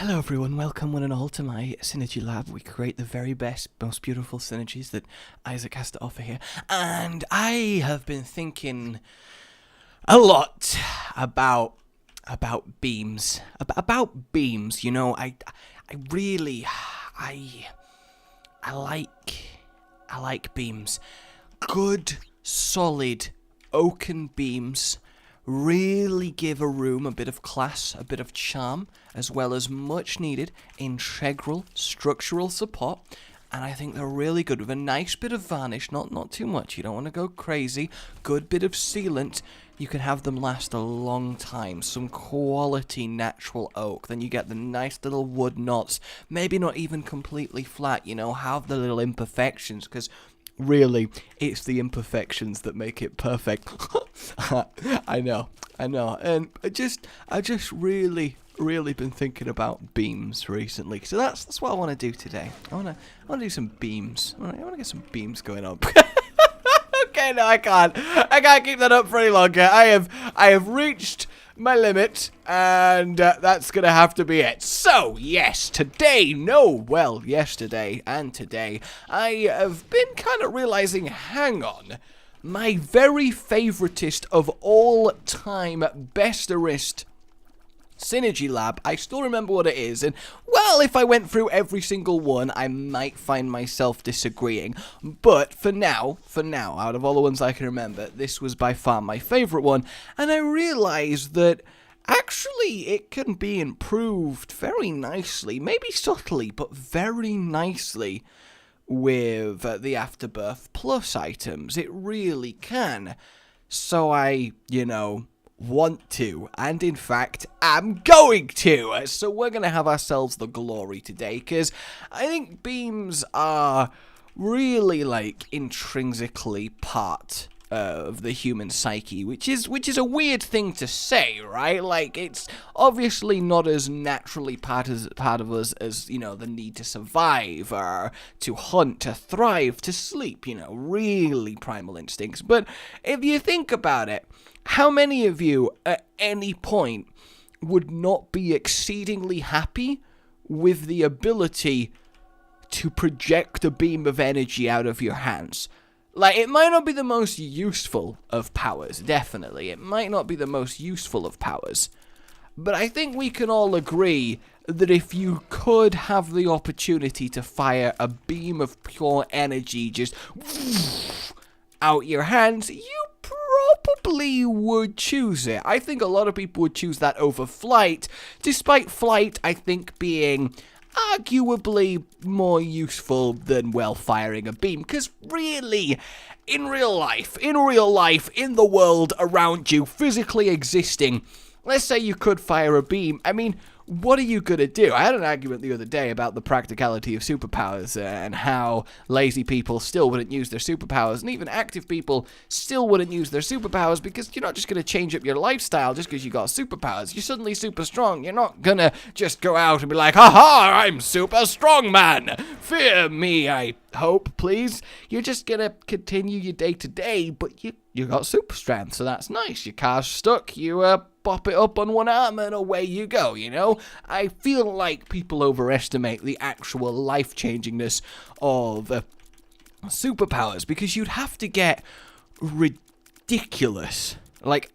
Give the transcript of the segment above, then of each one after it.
Hello everyone, welcome one and all to my Synergy Lab. We create the very best, most beautiful synergies that Isaac has to offer here. And I have been thinking a lot about beams. About beams, you know, I like beams. Good, solid, oaken beams really give a room a bit of class, a bit of charm, as well as much needed integral structural support. And I think they're really good with a nice bit of varnish, not too much. You don't want to go crazy. Good bit of sealant. You can have them last a long time. Some quality natural oak. Then you get the nice little wood knots. Maybe not even completely flat, you know, have the little imperfections, because really, it's the imperfections that make it perfect. I know. And I've just really been thinking about beams recently. So that's what I want to do today. I want to do some beams. I want to get some beams going on. Okay, no, I can't keep that up for any longer. I have reached my limit, and that's gonna have to be it. So yesterday and today, I have been kind of realizing, hang on, my very favoritist of all time besterist Synergy Lab, I still remember what it is, and well, if I went through every single one, I might find myself disagreeing, but for now, out of all the ones I can remember, this was by far my favorite one, and I realized that actually it can be improved very nicely, maybe subtly, but very nicely with the Afterbirth Plus items. It really can. So I, want to, and in fact, am going to. So we're going to have ourselves the glory today, because I think beams are really, intrinsically part of the human psyche, which is a weird thing to say, right? Like, it's obviously not as naturally part of us as, the need to survive, or to hunt, to thrive, to sleep, really primal instincts. But if you think about it, how many of you at any point would not be exceedingly happy with the ability to project a beam of energy out of your hands? Like, it might not be the most useful of powers, definitely. It might not be the most useful of powers. But I think we can all agree that if you could have the opportunity to fire a beam of pure energy just out your hands, you probably would choose it. I think a lot of people would choose that over flight, despite flight, I think, being arguably more useful than, firing a beam. Because really, in real life, in the world around you, physically existing, let's say you could fire a beam, I mean, what are you going to do? I had an argument the other day about the practicality of superpowers and how lazy people still wouldn't use their superpowers, and even active people still wouldn't use their superpowers, because you're not just going to change up your lifestyle just because you got superpowers. You're suddenly super strong. You're not going to just go out and be like, haha, I'm super strong, man. Fear me, I hope, please. You're just going to continue your day-to-day, but you got super strength, so that's nice. Your car's stuck, you pop it up on one arm and away you go, I feel like people overestimate the actual life-changingness of superpowers, because you'd have to get ridiculous,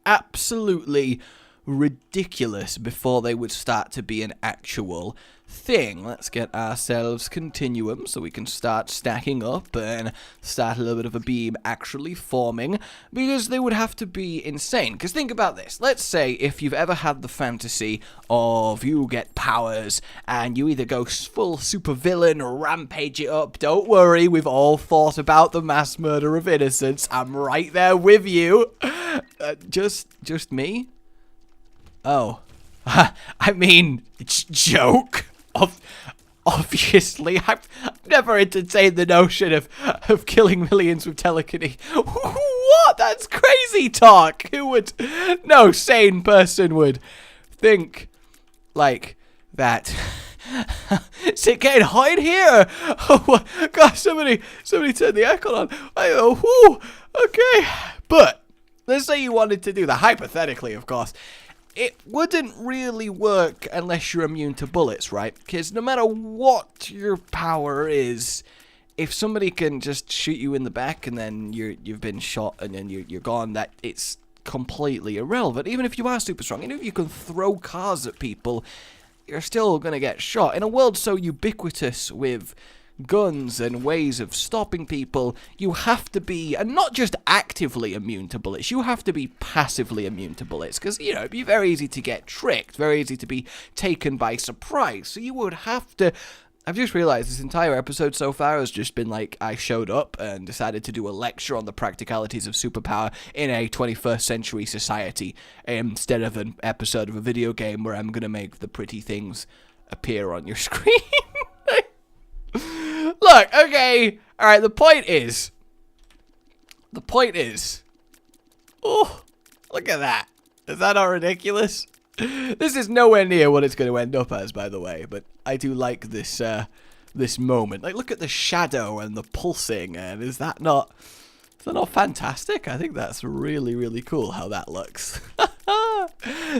absolutely ridiculous, before they would start to be an actual thing. Let's get ourselves continuum so we can start stacking up and start a little bit of a beam actually forming, because they would have to be insane. Because think about this. Let's say if you've ever had the fantasy of you get powers and you either go full supervillain or rampage it up. Don't worry, we've all thought about the mass murder of innocents. I'm right there with you. Just me? Oh. I mean, joke. Obviously, I've never entertained the notion of killing millions with telekinesis. What? That's crazy talk. No sane person would think like that. Is it getting hot in here? Oh gosh, somebody turned the aircon on. Okay. But let's say you wanted to do that, hypothetically, of course. it wouldn't really work unless you're immune to bullets, right? Because no matter what your power is, if somebody can just shoot you in the back and then you've been shot and then you're gone, that it's completely irrelevant. Even if you are super strong, even if you can throw cars at people, you're still going to get shot. In a world so ubiquitous with guns and ways of stopping people, you have to be, and not just actively immune to bullets, you have to be passively immune to bullets, because, you know, it'd be very easy to get tricked, very easy to be taken by surprise, so you would have to... I've just realized this entire episode so far has just been like, I showed up and decided to do a lecture on the practicalities of superpower in a 21st century society, instead of an episode of a video game where I'm gonna make the pretty things appear on your screen. Look, okay, alright, the point is, oh, look at that. Is that not ridiculous? This is nowhere near what it's going to end up as, by the way, but I do like this, this moment. Like, look at the shadow and the pulsing, and is that not fantastic? I think that's really, really cool how that looks.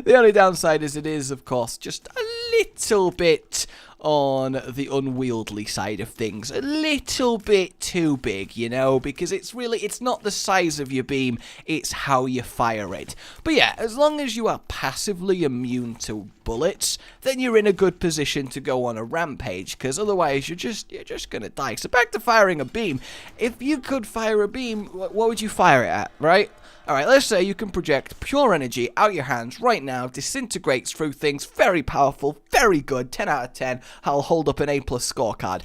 The only downside is it is, of course, just a little bit on the unwieldy side of things, a little bit too big, you know, because it's not the size of your beam, it's how you fire it. But yeah, as long as you are passively immune to bullets, then you're in a good position to go on a rampage, because otherwise you're just gonna die. So back to firing a beam. If you could fire a beam, what would you fire it at, right? Alright, let's say you can project pure energy out your hands right now, disintegrates through things, very powerful, very good, 10 out of 10, I'll hold up an A+ scorecard.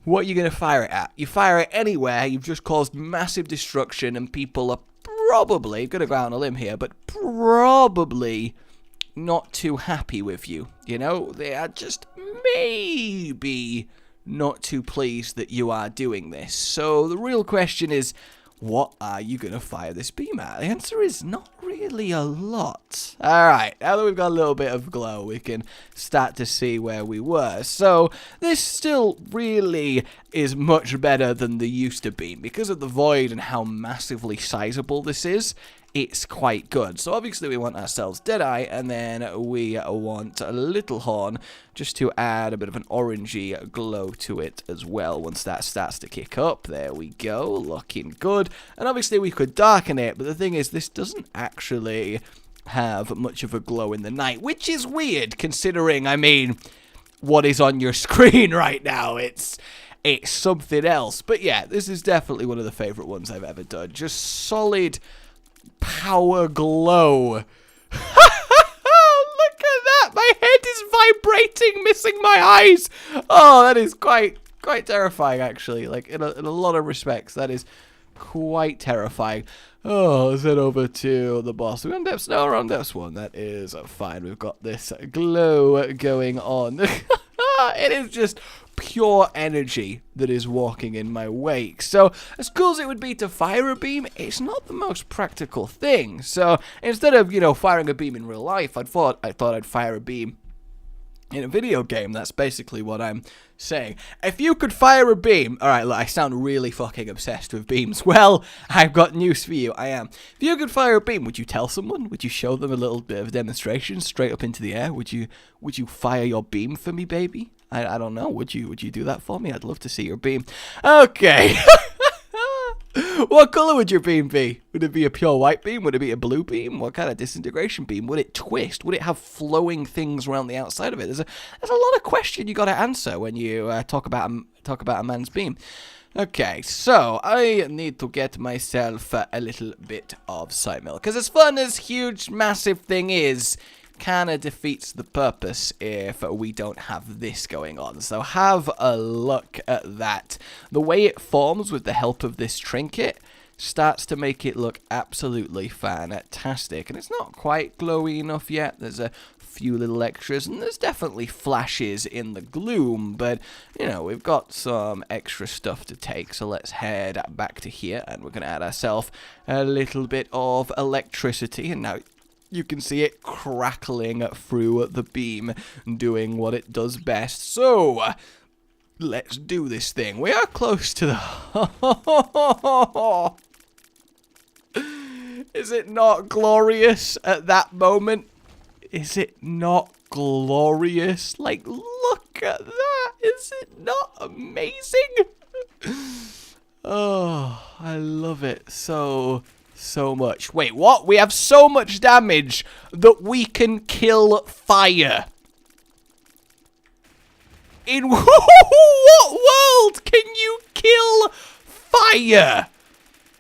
What are you going to fire it at? You fire it anywhere, you've just caused massive destruction, and people are probably, going to go out on a limb here, but probably not too happy with you. You know, they are just maybe not too pleased that you are doing this. So the real question is, what are you going to fire this beam at? The answer is not really a lot. Alright, now that we've got a little bit of glow, we can start to see where we were. So, this still really is much better than the used to beam. Because of the void and how massively sizable this is, it's quite good. So obviously we want ourselves Deadeye, and then we want a Little Horn, just to add a bit of an orangey glow to it as well once that starts to kick up. There we go, looking good. And obviously we could darken it, but the thing is, this doesn't actually have much of a glow in the night, which is weird considering, I mean, what is on your screen right now. It's something else. But yeah, this is definitely one of the favorite ones I've ever done. Just solid power glow. Look at that! My head is vibrating, missing my eyes. Oh, that is quite terrifying, actually. Like, in a lot of respects, that is quite terrifying. Oh, let's head over to the boss. Are we on depths? No, we're on depths 1. That is fine. We've got this glow going on. It is just pure energy that is walking in my wake. So, as cool as it would be to fire a beam, it's not the most practical thing. So, instead of, you know, firing a beam in real life, I thought I'd fire a beam in a video game. That's basically what I'm saying. If you could fire a beam... Alright, look, I sound really fucking obsessed with beams. Well, I've got news for you. I am. If you could fire a beam, would you tell someone? Would you show them a little bit of a demonstration straight up into the air? Would you fire your beam for me, baby? I don't know. Would you do that for me? I'd love to see your beam. Okay. What color would your beam be? Would it be a pure white beam? Would it be a blue beam? What kind of disintegration beam? Would it twist? Would it have flowing things around the outside of it? There's a lot of question you got to answer when you talk about a man's beam. Okay, so I need to get myself a little bit of soy milk, because as fun as huge, massive thing is, kind of defeats the purpose if we don't have this going on. So have a look at that. The way it forms with the help of this trinket starts to make it look absolutely fantastic. And it's not quite glowy enough yet. There's a few little extras, and there's definitely flashes in the gloom, but you know, we've got some extra stuff to take. So let's head back to here, and we're going to add ourselves a little bit of electricity. And now you can see it crackling through the beam, doing what it does best. So, let's do this thing. We are close to the... Is it not glorious at that moment? Is it not glorious? Like, look at that. Is it not amazing? Oh, I love it so much. Wait, what? We have so much damage that we can kill fire. In what world can you kill fire?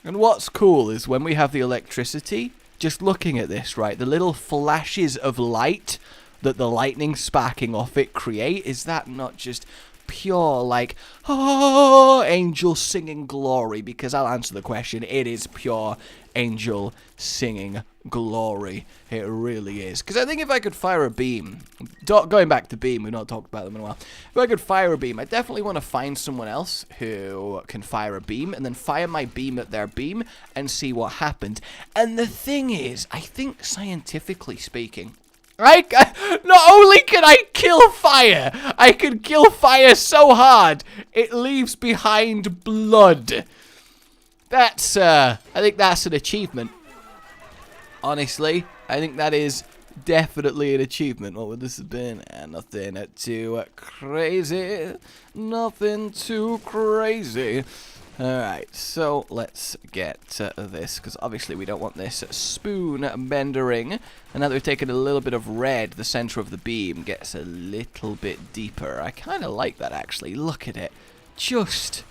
And what's cool is when we have the electricity, just looking at this, right, the little flashes of light that the lightning sparking off it create, is that not just pure, like, oh, angel singing glory? Because I'll answer the question, it is pure angel singing glory. It really is. Because I think if I could fire a beam, going back to beam, we've not talked about them in a while. If I could fire a beam, I definitely want to find someone else who can fire a beam, and then fire my beam at their beam and see what happens. And the thing is, I think scientifically speaking, not only can I kill fire, I can kill fire so hard it leaves behind blood. That's, I think that's an achievement. Honestly, I think that is definitely an achievement. What would this have been? Nothing too crazy. Nothing too crazy. Alright, so let's get this, because obviously we don't want this spoon bendering. And now that we've taken a little bit of red, the center of the beam gets a little bit deeper. I kind of like that, actually. Look at it. Just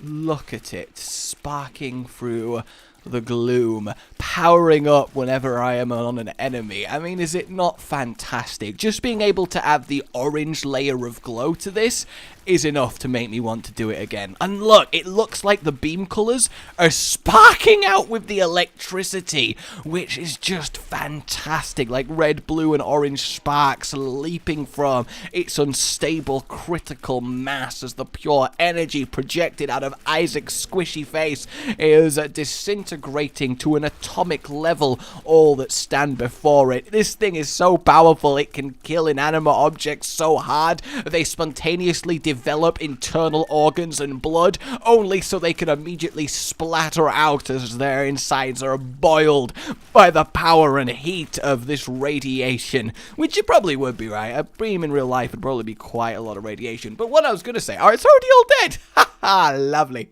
look at it, sparking through the gloom, powering up whenever I am on an enemy. I mean, is it not fantastic? Just being able to add the orange layer of glow to this is enough to make me want to do it again. And look, it looks like the beam colors are sparking out with the electricity, which is just fantastic. Like red, blue, and orange sparks leaping from its unstable critical mass as the pure energy projected out of Isaac's squishy face is disintegrating to an atomic level all that stand before it. This thing is so powerful, it can kill inanimate objects so hard they spontaneously develop internal organs and blood, only so they can immediately splatter out as their insides are boiled by the power and heat of this radiation. Which you probably would be, right? A beam in real life would probably be quite a lot of radiation. But what I was going to say, oh, it's already all dead! Haha, lovely.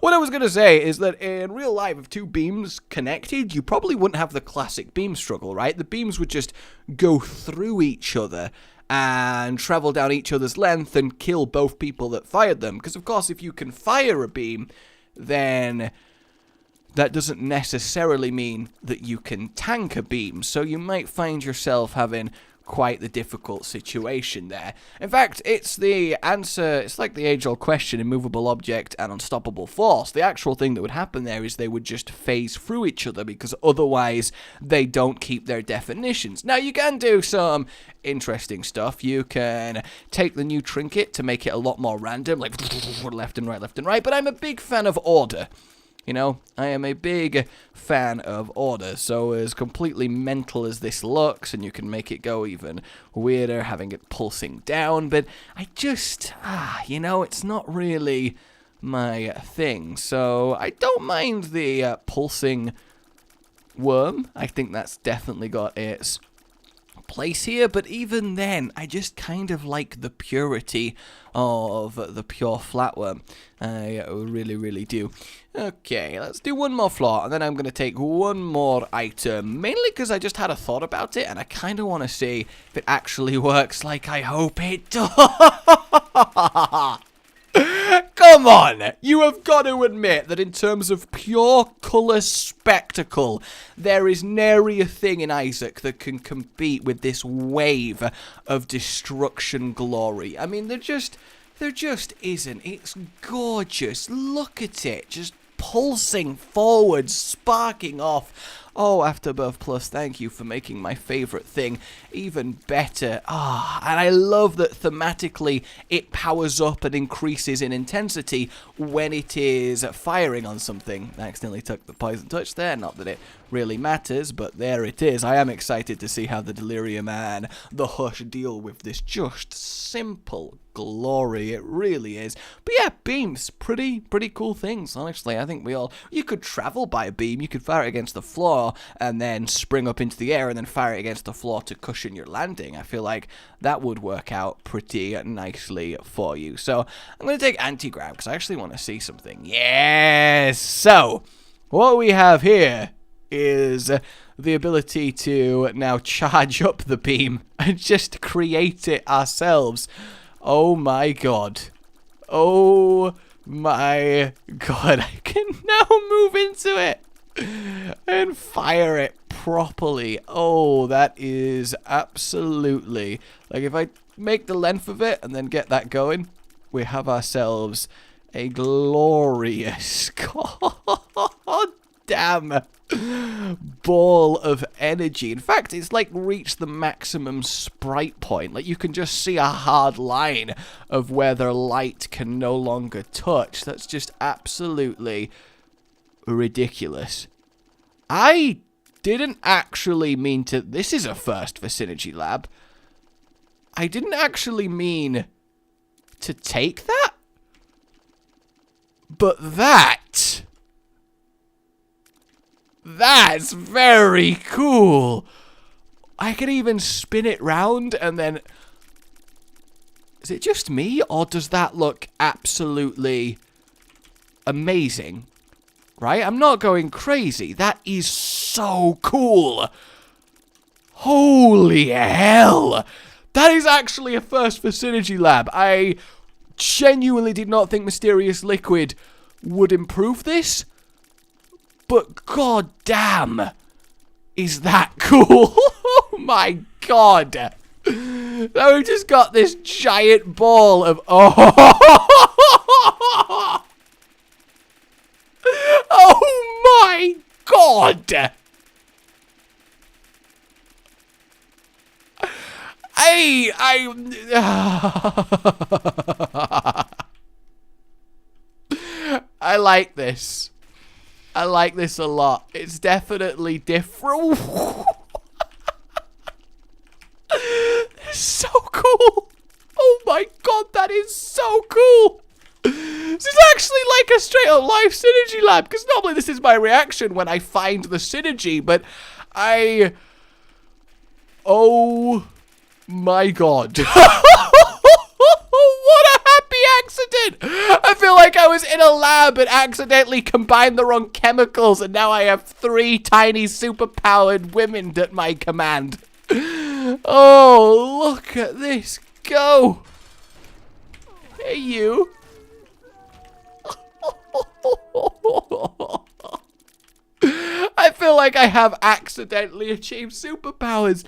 What I was going to say is that in real life, if two beams connected, you probably wouldn't have the classic beam struggle, right? The beams would just go through each other and travel down each other's length and kill both people that fired them. Because, of course, if you can fire a beam, then that doesn't necessarily mean that you can tank a beam. So you might find yourself having quite the difficult situation there. In fact, it's the answer, it's like the age-old question, immovable object and unstoppable force. The actual thing that would happen there is they would just phase through each other, because otherwise they don't keep their definitions. Now, you can do some interesting stuff. You can take the new trinket to make it a lot more random, like left and right, but I'm a big fan of order. You know, I am a big fan of order, so as completely mental as this looks, and you can make it go even weirder, having it pulsing down, but I just, you know, it's not really my thing, so I don't mind the pulsing worm. I think that's definitely got its place here, but even then, I just kind of like the purity of the pure flatworm. I really, really do. Okay, let's do one more floor, and then I'm going to take one more item, mainly because I just had a thought about it, and I kind of want to see if it actually works like I hope it does. Come on! You have got to admit that in terms of pure colour spectacle, there is nary a thing in Isaac that can compete with this wave of destruction glory. I mean, there just isn't. It's gorgeous. Look at it. Just pulsing forward, sparking off. Oh, Afterbirth Plus, thank you for making my favourite thing even better. And I love that thematically it powers up and increases in intensity when it is firing on something. I accidentally took the poison touch there, not that it really matters, but there it is. I am excited to see how the Delirium and the Hush deal with this just simple glory. It really is. But yeah, beams, pretty cool things, honestly. I think you could travel by a beam, you could fire it against the floor and then spring up into the air and then fire it against the floor to cushion your landing. I feel like that would work out pretty nicely for you. So I'm going to take anti-grav because I actually want to see something. Yes! So, what we have here is the ability to now charge up the beam and just create it ourselves. Oh my god. Oh my god. I can now move into it and fire it properly. Oh, that is absolutely... Like, if I make the length of it and then get that going, we have ourselves a glorious... God damn ball of energy. In fact, it's like reached the maximum sprite point. Like, you can just see a hard line of where the light can no longer touch. That's just absolutely ridiculous. I didn't actually mean to... This is a first for Synergy Lab. I didn't actually mean to take that. But that's very cool. I can even spin it round and then... Is it just me, or does that look absolutely amazing? Right? I'm not going crazy. That is so cool. Holy hell. That is actually a first for Synergy Lab. I genuinely did not think Mysterious Liquid would improve this. But god damn, is that cool? Oh my god. Now we've just got this giant ball of... Oh, oh my god. I like this. I like this a lot. It's definitely different. It's so cool. Oh my god, that is so cool. This is actually like a straight up live Synergy Lab, because normally this is my reaction when I find the synergy, but oh my god. What a happy accident! I feel like I was in a lab and accidentally combined the wrong chemicals, and now I have 3 tiny superpowered women at my command. Oh, look at this go! Hey, you. I feel like I have accidentally achieved superpowers.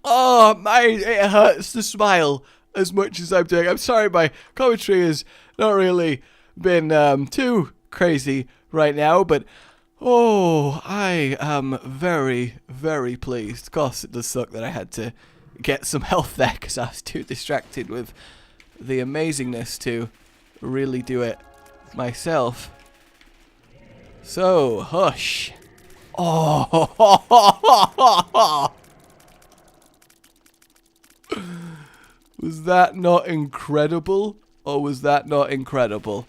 Oh, it hurts to smile as much as I'm doing. I'm sorry, my commentary has not really been too crazy right now, but oh, I am very, very pleased. Of course, it does suck that I had to get some health there because I was too distracted with the amazingness to really do it myself. So, hush. Oh, was that not incredible? Or was that not incredible?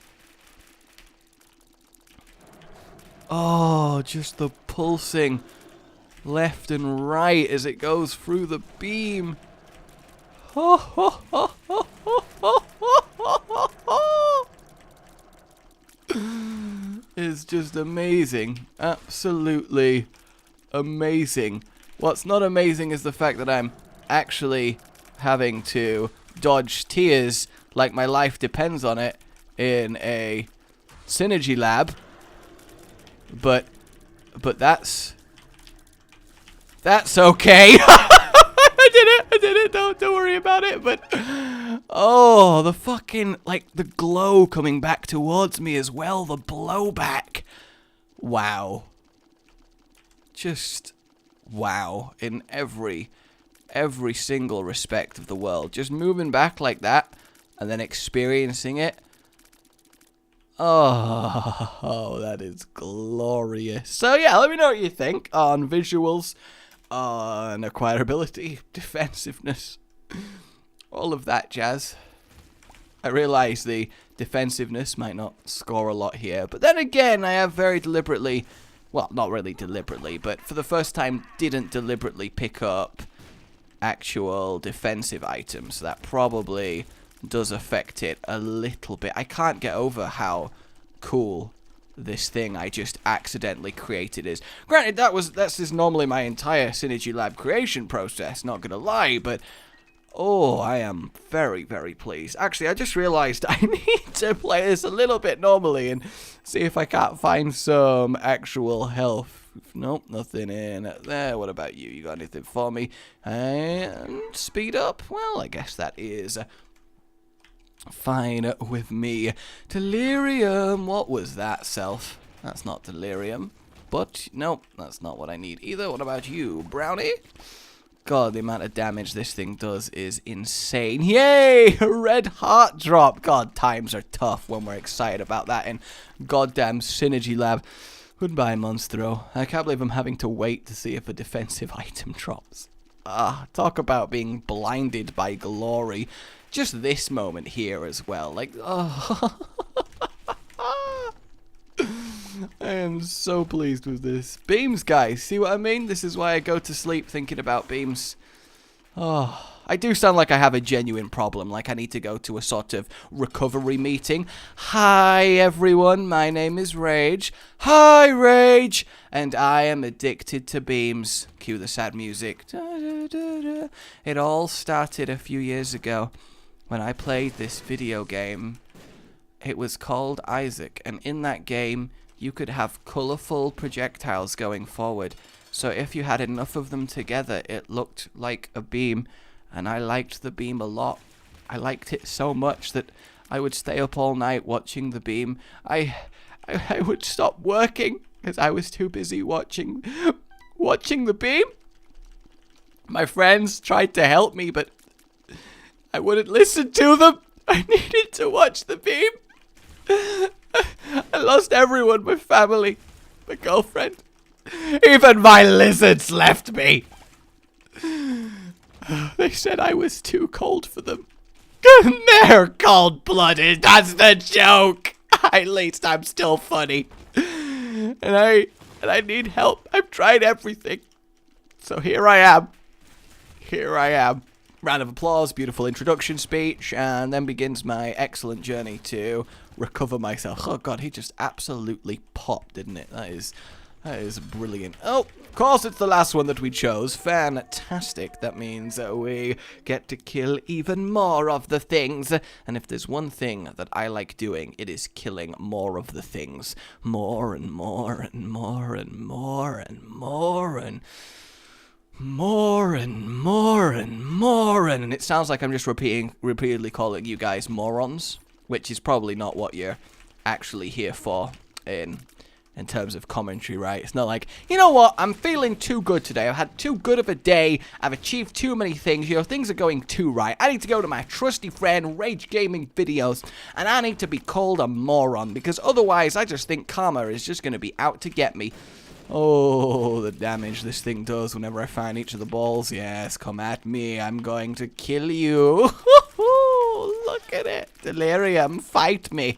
Oh, just the pulsing left and right as it goes through the beam. It's just amazing. Absolutely amazing. What's not amazing is the fact that I'm actually having to dodge tears like my life depends on it in a Synergy Lab. But that's okay. I did it. Don't worry about it. But oh, the fucking, like, the glow coming back towards me as well, the blowback. Wow. Just wow in every single respect of the world. Just moving back like that and then experiencing it. Oh, that is glorious. So yeah, let me know what you think on visuals, on acquirability, defensiveness, all of that jazz. I realize the defensiveness might not score a lot here, but then again, I have very deliberately, well, not really deliberately, but for the first time didn't deliberately pick up actual defensive items. So that probably does affect it a little bit. I can't get over how cool this thing I just accidentally created is. Granted, that's just normally my entire Synergy Lab creation process, not gonna lie, but oh, I am very, very pleased. Actually, I just realized I need to play this a little bit normally and see if I can't find some actual health. Nope, nothing in there. What about you? You got anything for me? And speed up? Well, I guess that is fine with me. Delirium. What was that, self? That's not delirium. But, nope, that's not what I need either. What about you, Brownie? God, the amount of damage this thing does is insane. Yay! A red heart drop. God, times are tough when we're excited about that in goddamn Synergy Lab. Goodbye, Monstro. I can't believe I'm having to wait to see if a defensive item drops. Talk about being blinded by glory. Just this moment here as well. Like, oh. I am so pleased with this. Beams, guys. See what I mean? This is why I go to sleep thinking about beams. Oh, I do sound like I have a genuine problem. Like I need to go to a sort of recovery meeting. Hi, everyone. My name is Rage. Hi, Rage. And I am addicted to beams. Cue the sad music. Da, da, da, da. It all started a few years ago when I played this video game. It was called Isaac. And in that game, you could have colorful projectiles going forward. So if you had enough of them together, it looked like a beam. And I liked the beam a lot. I liked it so much that I would stay up all night watching the beam. I would stop working because I was too busy watching the beam. My friends tried to help me, but I wouldn't listen to them. I needed to watch the beam. I lost everyone, my family, my girlfriend. Even my lizards left me. They said I was too cold for them. They're cold-blooded, that's the joke. At least I'm still funny. And I need help. I've tried everything. So here I am. Here I am. Round of applause, beautiful introduction speech, and then begins my excellent journey to recover myself. Oh god, he just absolutely popped, didn't it? That is brilliant. Oh, of course it's the last one that we chose. Fantastic. That means we get to kill even more of the things. And if there's one thing that I like doing, it is killing more of the things. More and more and more and more and more and more and more and more, and it sounds like I'm just repeatedly calling you guys morons, which is probably not what you're actually here for in terms of commentary, right? It's not like, you know what, I'm feeling too good today, I've had too good of a day, I've achieved too many things, you know, things are going too right, I need to go to my trusty friend RageGamingVideos, and I need to be called a moron, because otherwise I just think karma is just going to be out to get me. Oh, the damage this thing does whenever I find each of the balls. Yes, come at me. I'm going to kill you. Look at it. Delirium, fight me.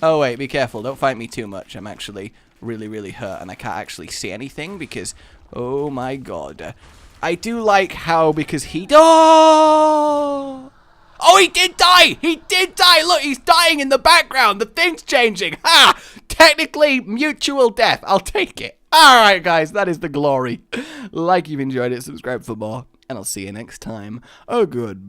Oh, wait, be careful. Don't fight me too much. I'm actually really, really hurt, and I can't actually see anything because, oh, my God. I do like how, because he... Oh! Oh, he did die! He did die! Look, he's dying in the background. The thing's changing. Ha! Technically, mutual death. I'll take it. Alright, guys, that is the glory. Like you've enjoyed it, subscribe for more, and I'll see you next time. Oh, goodbye.